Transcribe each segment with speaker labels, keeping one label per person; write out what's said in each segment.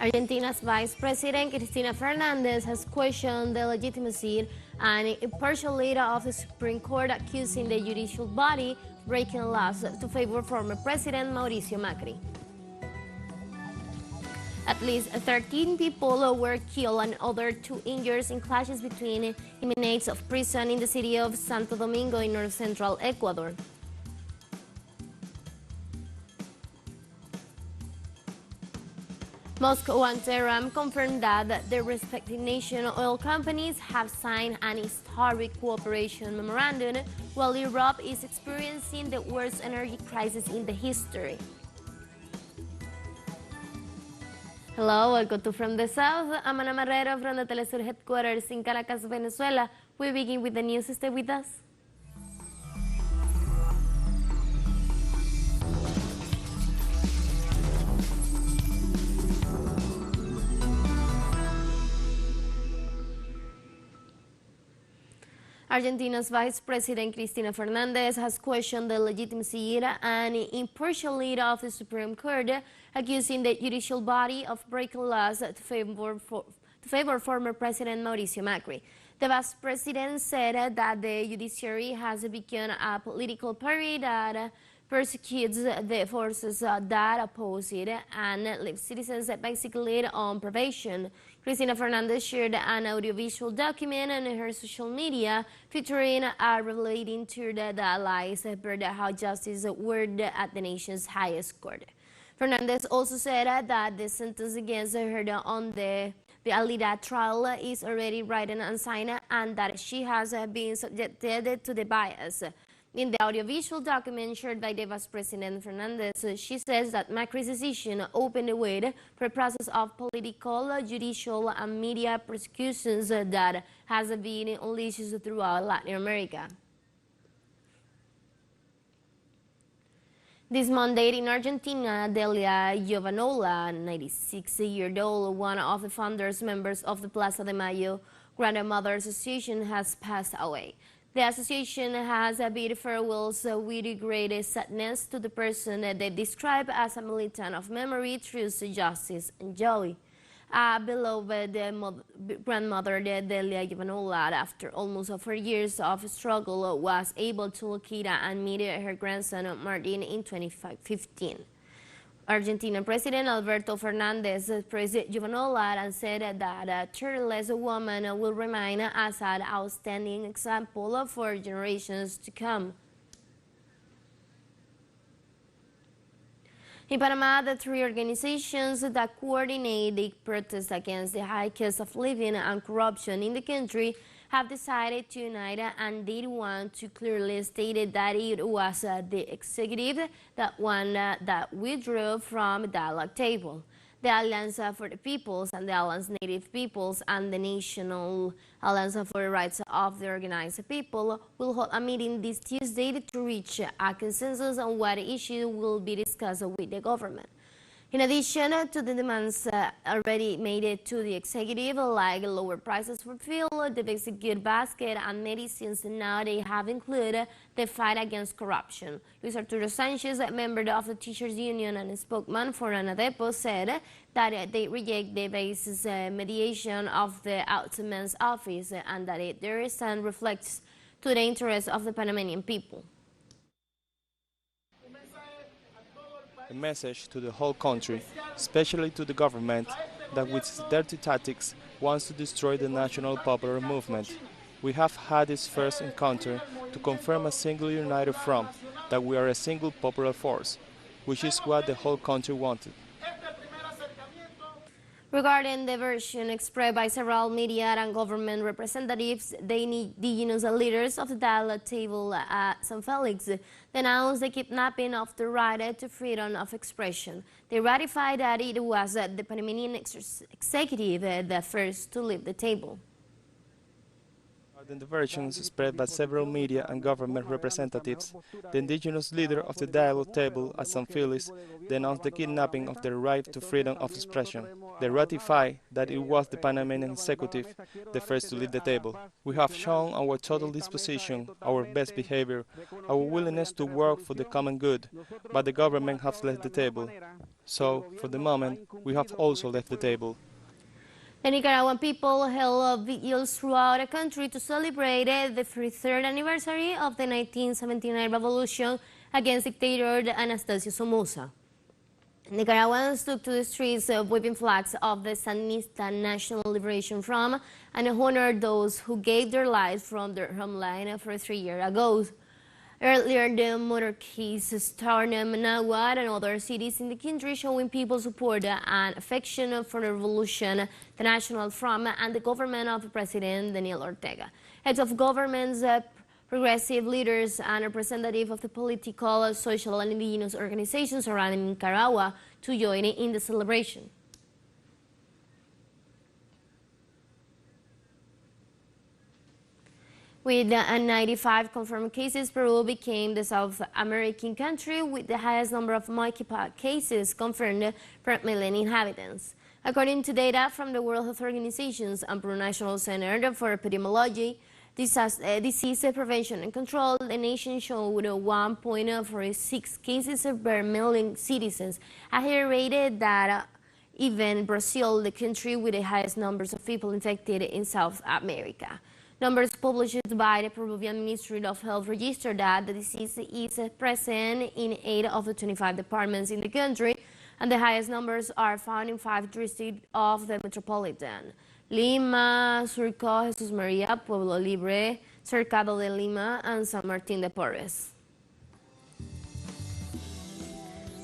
Speaker 1: Argentina's Vice President Cristina Fernandez has questioned the legitimacy and impartiality of the Supreme Court, accusing the judicial body of breaking laws to favor former President Mauricio Macri. At least 13 people were killed and other 2 injured in clashes between inmates of prison in the city of Santo Domingo in north-central Ecuador. Moscow and Tehran confirmed that their respective nation oil companies have signed an historic cooperation memorandum, while Europe is experiencing the worst energy crisis in the history. Hello, welcome to From the South. I'm Ana Marrero from the teleSUR headquarters in Caracas, Venezuela. We begin with the news. Stay with us. Argentina's Vice President Cristina Fernandez has questioned the legitimacy and impartiality of the Supreme Court, accusing the judicial body of breaking laws to favor former President Mauricio Macri. The Vice President said that the judiciary has become a political party that persecutes the forces that oppose it and leaves citizens basically on probation. Cristina Fernandez shared an audiovisual document on her social media featuring a relating to the allies heard how justice worked at the nation's highest court. Fernandez also said that the sentence against her on the Alida trial is already written and signed, and that she has been subjected to the bias. In the audiovisual document shared by the Vice President Fernandez, she says that Macri's decision opened the way for a process of political, judicial, and media prosecutions that has been unleashed throughout Latin America. This Monday in Argentina, Delia Giovanola, 96-year-old, one of the founders members of the Plaza de Mayo Grandmother Association, has passed away. The association has bid farewells with great sadness to the person that they describe as a militant of memory, truth, justice, and joy. A beloved grandmother, Delia Giovanola, after almost 4 years of struggle, was able to locate and meet her grandson Martin in 2015. Argentine President Alberto Fernandez praised Giovanola and said that a tireless woman will remain as an outstanding example for generations to come. In Panama, the 3 organizations that coordinate the protests against the high cost of living and corruption in the country have decided to unite, and they want to clearly state that it was the executive that withdrew from the dialogue table. The Alliance for the Peoples and the Alliance Native Peoples and the National Alliance for the Rights of the Organized People will hold a meeting this Tuesday to reach a consensus on what issue will be discussed with the government. In addition to the demands already made to the executive, like lower prices for fuel, the basic good basket, and medicines, now they have included the fight against corruption. Luis Arturo Sanchez, a member of the Teachers Union and spokesman for ANADEPO, said that they reject the basis mediation of the Ombudsman's office and that their stand reflects to the interests of the Panamanian people.
Speaker 2: A message to the whole country, especially to the government, that with its dirty tactics wants to destroy the national popular movement. We have had this first encounter to confirm a single united front, that we are a single popular force, which is what the whole country wanted.
Speaker 1: Regarding the version expressed by several media and government representatives, the indigenous leaders of the dialogue table at San Felix denounced the kidnapping of the right to freedom of expression. They ratified that it was the Panamanian executive the first to leave the table.
Speaker 2: In the versions spread by several media and government representatives, the indigenous leader of the dialogue table, Asan Phyllis, denounced the kidnapping of their right to freedom of expression. They ratified that it was the Panamanian executive the first to leave the table. We have shown our total disposition, our best behavior, our willingness to work for the common good, but the government has left the table. So, for the moment, we have also left the table.
Speaker 1: The Nicaraguan people held vigils throughout the country to celebrate the 33rd anniversary of the 1979 revolution against dictator Anastasio Somoza. Nicaraguans took to the streets waving flags of the Sandinista National Liberation Front and honored those who gave their lives from their homeland 3 years ago. Earlier, the monarchies stormed Managua and other cities in the country, showing people support and affection for the revolution, the National Front, and the government of President Daniel Ortega. Heads of governments, progressive leaders, and representatives of the political, social, and indigenous organizations around Nicaragua to join in the celebration. With 95 confirmed cases, Peru became the South American country with the highest number of monkeypox cases confirmed per million inhabitants. According to data from the World Health Organization and Peru National Center for Epidemiology, Disease Prevention and Control, the nation showed 1.46 cases per million citizens, a higher rate than even Brazil, the country with the highest numbers of people infected in South America. Numbers published by the Peruvian Ministry of Health register that the disease is present in 8 of the 25 departments in the country, and the highest numbers are found in 5 districts of the metropolitan: Lima, Surco, Jesús María, Pueblo Libre, Cercado de Lima, and San Martín de Porres.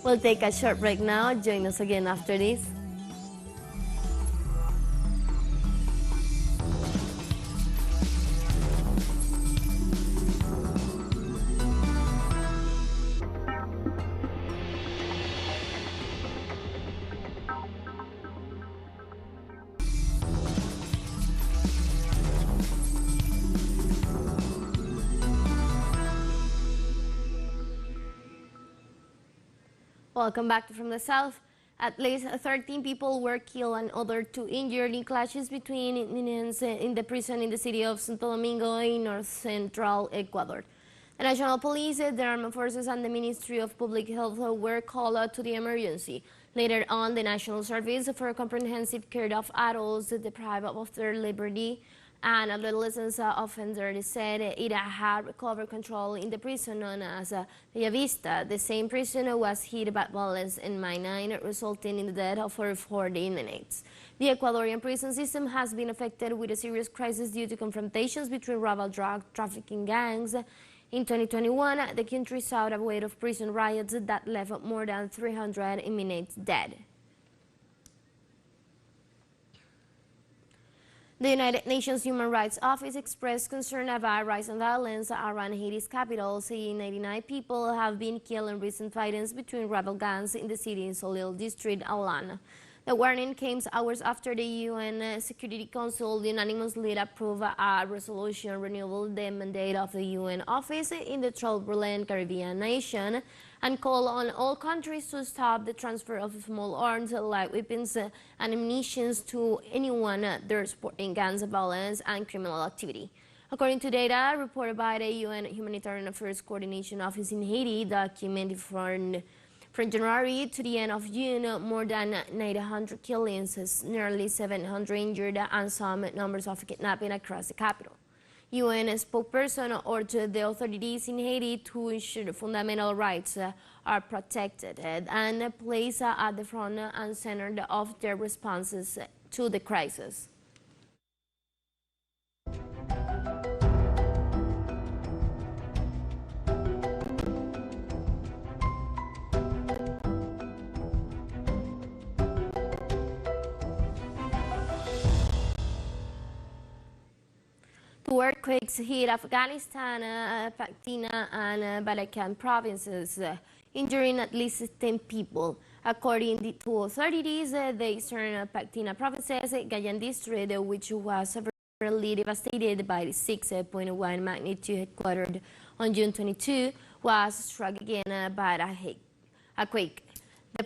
Speaker 1: We'll take a short break now. Join us again after this. Welcome back from the south. At least 13 people were killed and other 2 injured in clashes between inmates in the prison in the city of Santo Domingo in north-central Ecuador. The National Police, the Armed Forces, and the Ministry of Public Health were called to the emergency. Later on, the National Service for Comprehensive Care of Adults deprived of their liberty and adolescent offenders said it had recovered control in the prison known as Bella Vista. The same prison was hit by violence in May 9, resulting in the death of 44 inmates. The Ecuadorian prison system has been affected with a serious crisis due to confrontations between rival drug trafficking gangs. In 2021, the country saw a wave of prison riots that left more than 300 inmates dead. The United Nations Human Rights Office expressed concern about rising violence around Haiti's capital, saying 99 people have been killed in recent fightings between rival gangs in the city's Solil district, Alan. The warning came hours after the UN Security Council unanimously approved a resolution renewing the mandate of the UN office in the turbulent Caribbean nation and called on all countries to stop the transfer of small arms like weapons and ammunition to anyone that is supporting gangs violence and criminal activity. According to data reported by the UN Humanitarian Affairs Coordination Office in Haiti, documented from January to the end of June, more than 900 killings, nearly 700 injured, and some numbers of kidnapping across the capital. UN spokesperson urged the authorities in Haiti to ensure fundamental rights are protected and placed at the front and center of their responses to the crisis. Two earthquakes hit Afghanistan, Pakistan, and Balakan provinces, injuring at least 10 people. According to authorities, the eastern Pakistan provinces, Gayan district, which was temporarily devastated by the 6.1 magnitude headquartered on June 22, was struck again by a quake. The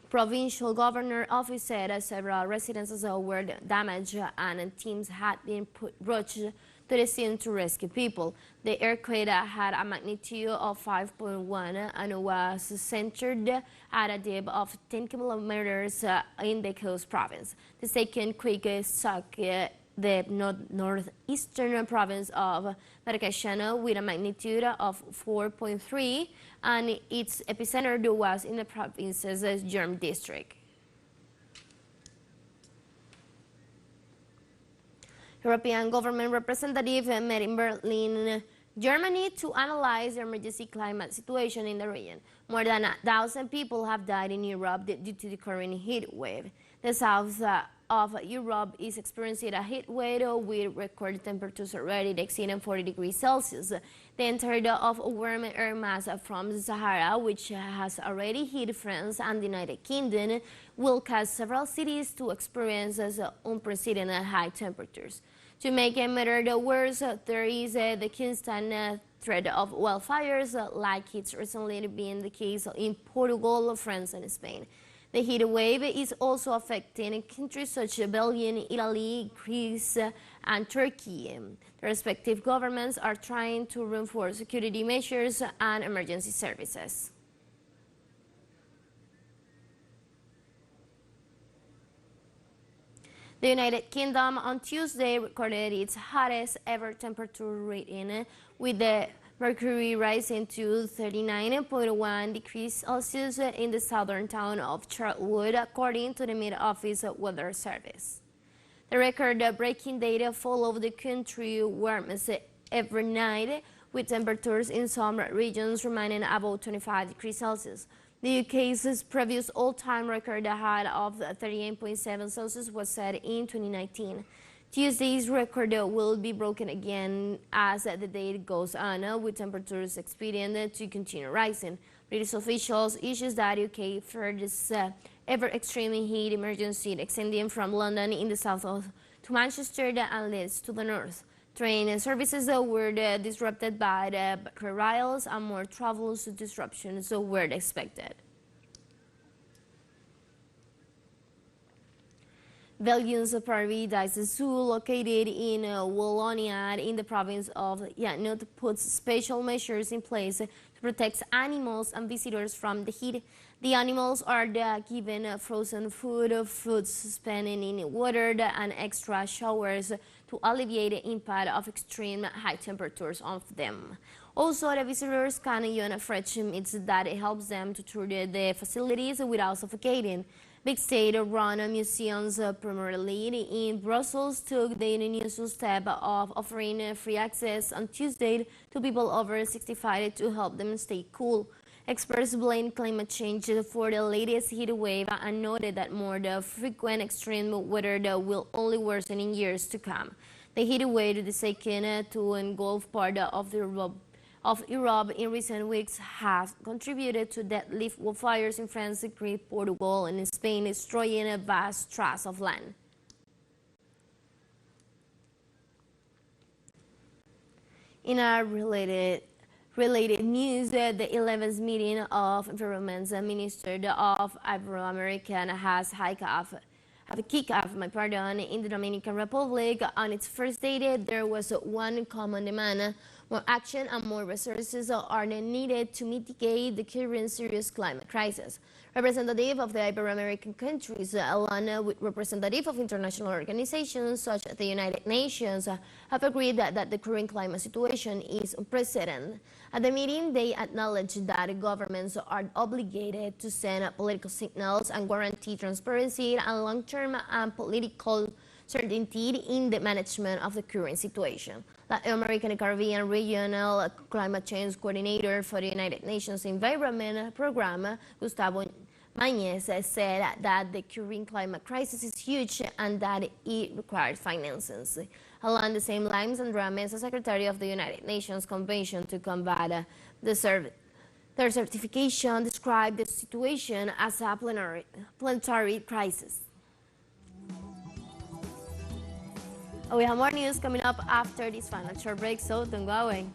Speaker 1: provincial governor office said several residences were damaged and teams had been rushed to the scene to rescue people. The earthquake had a magnitude of 5.1 and was centered at a depth of 10 kilometers in the coast province. The second quake struck the northeastern province of Maracaibo with a magnitude of 4.3, and its epicenter was in the province's Germ district. European government representatives met in Berlin, Germany, to analyze the emergency climate situation in the region. More than 1,000 people have died in Europe due to the current heat wave. The south of Europe is experiencing a heat wave with record temperatures already exceeding 40 degrees Celsius. The entry of warm air mass from the Sahara, which has already hit France and the United Kingdom, will cause several cities to experience unprecedented high temperatures. To make matters worse, there is the constant threat of wildfires, like it's recently been the case in Portugal, France, and Spain. The heat wave is also affecting countries such as Belgium, Italy, Greece, and Turkey. The respective governments are trying to reinforce security measures and emergency services. The United Kingdom on Tuesday recorded its hottest ever temperature reading, with the mercury rising to 39.1 degrees Celsius in the southern town of Charlotte, according to the Met Office Weather Service. The record-breaking data followed the country warmest every night, with temperatures in some regions remaining above 25 degrees Celsius. The UK's previous all-time record high of 38.7 Celsius was set in 2019. Tuesday's record will be broken again as the day goes on, with temperatures expected to continue rising. British officials issued that UK first ever extreme heat emergency, extending from London in the south to Manchester and Leeds to the north. Train services were disrupted by the riots, and more travel disruptions were expected. Belgium's Paradise Zoo, located in Wallonia in the province of Hainaut, puts special measures in place to protect animals and visitors from the heat. The animals are given frozen food, fruits suspended in water, and extra showers to alleviate the impact of extreme high temperatures on them. Also, the visitors can use fresh meats that helps them to tour the facilities without suffocating. Big state-run museums, primarily in Brussels, took the unusual step of offering free access on Tuesday to people over 65 to help them stay cool. Experts blame climate change for the latest heat wave and noted that more frequent extreme weather will only worsen in years to come. The heat wave is second to engulf part of Europe in recent weeks has contributed to deadly wildfires in France, Greece, Portugal, and Spain, destroying a vast tracts of land. In a related news, the 11th meeting of Environment Ministers of Ibero-America has kicked off in the Dominican Republic. On its first day, there was one common demand: more action and more resources are needed to mitigate the current serious climate crisis. Representatives of the Ibero-American countries, along with representatives of international organizations such as the United Nations, have agreed that the current climate situation is unprecedented. At the meeting, they acknowledged that governments are obligated to send political signals and guarantee transparency and long-term and political certainty in the management of the current situation. Latin American and Caribbean Regional Climate Change Coordinator for the United Nations Environment Program, Gustavo Mañez, said that the current climate crisis is huge and that it requires finances. Along the same lines, Andrea Mesa, Secretary of the United Nations Convention to Combat their certification, described the situation as a planetary crisis. We have more news coming up after this final short break, so don't go away.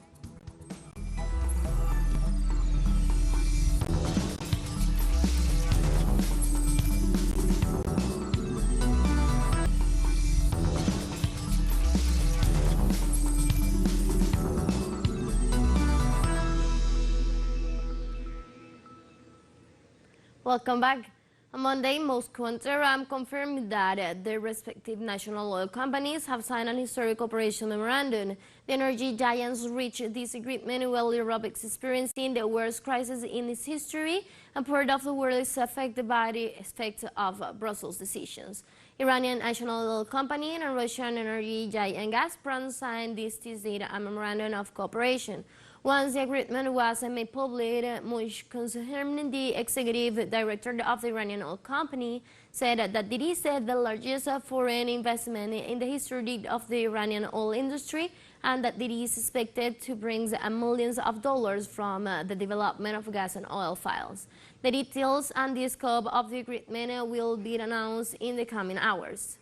Speaker 1: Welcome back. On Monday, Moscow and Tehran confirmed that their respective national oil companies have signed an historic cooperation memorandum. The energy giants reached this agreement while Europe is experiencing the worst crisis in its history, and part of the world is affected by the effects of Brussels' decisions. Iranian National Oil Company and Russian energy giant Gazprom signed this Tuesday a memorandum of cooperation. Once the agreement was made public, Moish Konsaherm, the executive director of the Iranian oil company, said that it is the largest foreign investment in the history of the Iranian oil industry, and that it is expected to bring millions of dollars from the development of gas and oil fields. The details and the scope of the agreement will be announced in the coming hours.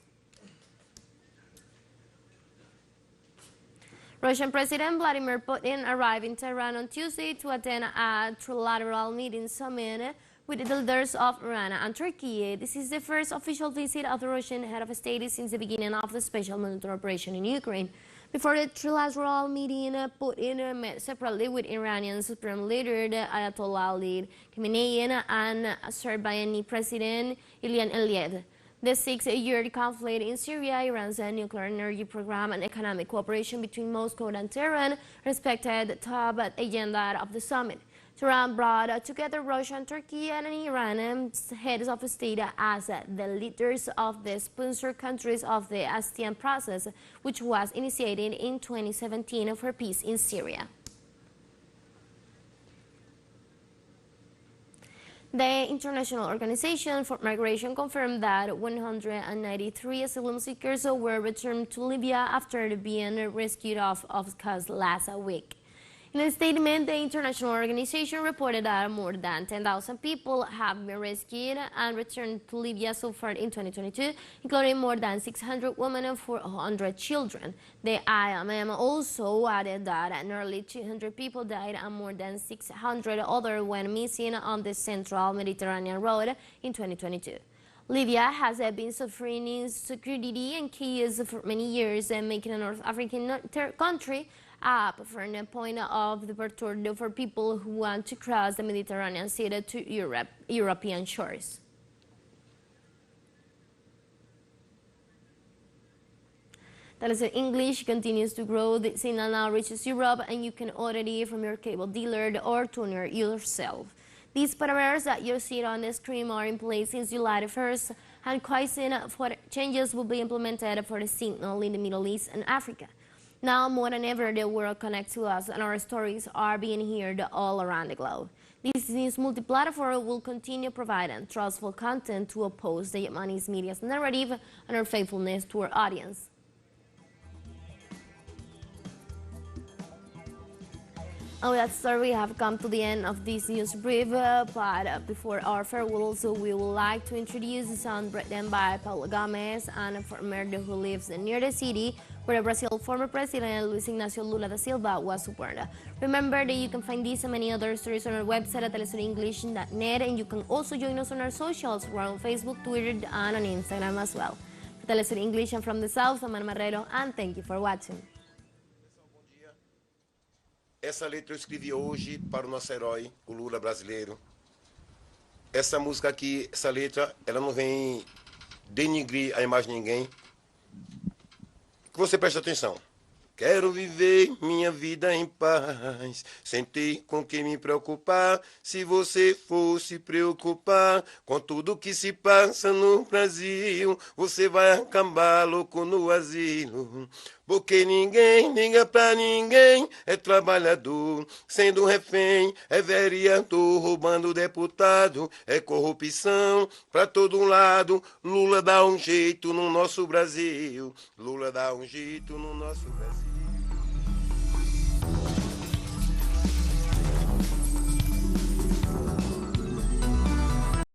Speaker 1: Russian President Vladimir Putin arrived in Tehran on Tuesday to attend a trilateral meeting summit with the leaders of Iran and Turkey. This is the first official visit of the Russian head of state since the beginning of the special military operation in Ukraine. Before the trilateral meeting, Putin met separately with Iranian Supreme Leader Ayatollah Ali Khamenei and Azerbaijani President Ilham Aliyev. The 6-year conflict in Syria, Iran's nuclear energy program, and economic cooperation between Moscow and Tehran respected the top agenda of the summit. Tehran brought together Russia and Turkey and Iran heads of state as the leaders of the sponsor countries of the ASEAN process, which was initiated in 2017 for peace in Syria. The International Organization for Migration confirmed that 193 asylum seekers were returned to Libya after being rescued off of coast last week. In a statement, the international organization reported that more than 10,000 people have been rescued and returned to Libya so far in 2022, including more than 600 women and 400 children. The IMF also added that nearly 200 people died and more than 600 others went missing on the central Mediterranean road in 2022. Libya has been suffering insecurity and chaos for many years, making a North African country a preferred point of departure for people who want to cross the Mediterranean Sea to European shores. teleSUR English continues to grow. The signal now reaches Europe, and you can order it from your cable dealer or tuner yourself. These parameters that you see on the screen are in place since July 1st, and pricing for changes will be implemented for the signal in the Middle East and Africa. Now more than ever, the world connects to us, and our stories are being heard all around the globe. This news multi-platform will continue providing trustful content to oppose the Yemeni's media's narrative and our faithfulness to our audience. And with that story, we have come to the end of this news brief, but before our farewell, we would like to introduce a song written by Paulo Gomes, and farmer who lives near the city where Brazil's former president Luiz Inácio Lula da Silva was born. Remember that you can find these and many other stories on our website at telesurenglish.net, and you can also join us on our socials. We're on Facebook, Twitter, and on Instagram as well. For teleSUR English, I'm from the South, I'm Ana Marrero, and thank you for watching.
Speaker 3: Essa letra eu escrevi hoje para o nosso herói, o Lula brasileiro. Essa música aqui, essa letra, ela não vem denigrir a imagem de ninguém. Que você preste atenção. Quero viver minha vida em paz, sem ter com que me preocupar. Se você fosse preocupar com tudo que se passa no Brasil, você vai acabar louco no asilo. Porque ninguém liga pra ninguém, é trabalhador, sendo refém, é vereador, roubando deputado, é corrupção pra todo lado. Lula dá um jeito no nosso Brasil, Lula dá um jeito no nosso Brasil.